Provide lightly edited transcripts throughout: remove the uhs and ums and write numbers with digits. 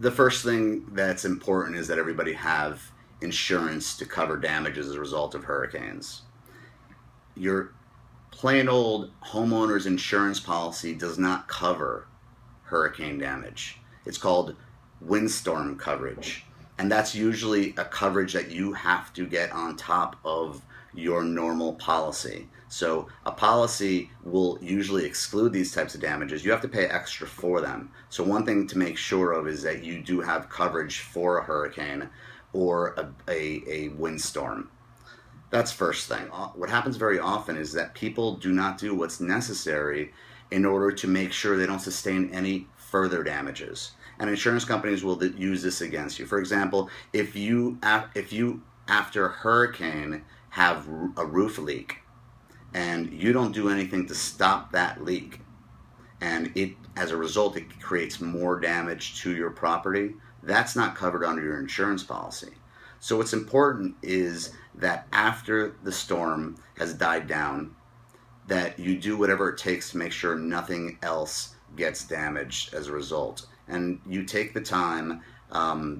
the first thing that's important is that everybody have insurance to cover damages as a result of hurricanes. Your plain old homeowner's insurance policy does not cover hurricane damage. It's called windstorm coverage, and that's usually a coverage that you have to get on top of your normal policy. So a policy will usually exclude these types of damages. You have to pay extra for them. So one thing to make sure of is that you do have coverage for a hurricane or a windstorm. That's first thing. What happens very often is that people do not do what's necessary in order to make sure they don't sustain any further damages. And insurance companies will use this against you. For example, if you after a hurricane have a roof leak and you don't do anything to stop that leak, and as a result it creates more damage to your property, that's not covered under your insurance policy. So what's important is that after the storm has died down, that you do whatever it takes to make sure nothing else gets damaged as a result. And you take the time.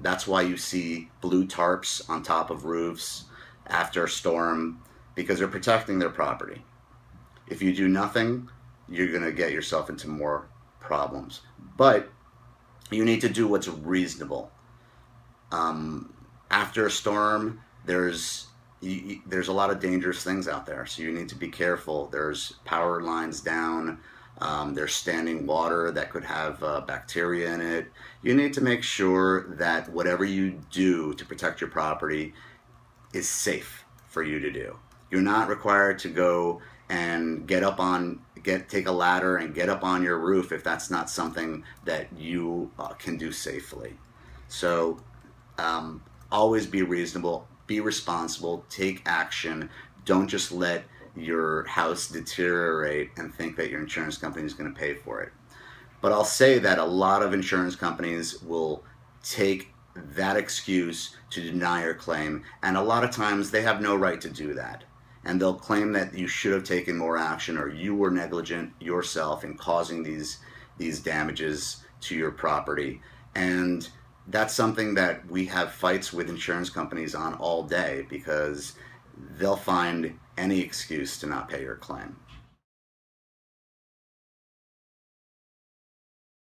That's why you see blue tarps on top of roofs after a storm, because they're protecting their property. If you do nothing, you're going to get yourself into more problems. But you need to do what's reasonable. After a storm, there's a lot of dangerous things out there, so you need to be careful. There's power lines down. There's standing water that could have bacteria in it. You need to make sure that whatever you do to protect your property is safe for you to do. You're not required to go and take a ladder and get up on your roof if that's not something that you can do safely. So always be reasonable, be responsible, take action. Don't just let your house deteriorate and think that your insurance company is going to pay for it. But I'll say that a lot of insurance companies will take that excuse to deny your claim, and a lot of times they have no right to do that. And they'll claim that you should have taken more action, or you were negligent yourself in causing these damages to your property. And that's something that we have fights with insurance companies on all day, because they'll find any excuse to not pay your claim.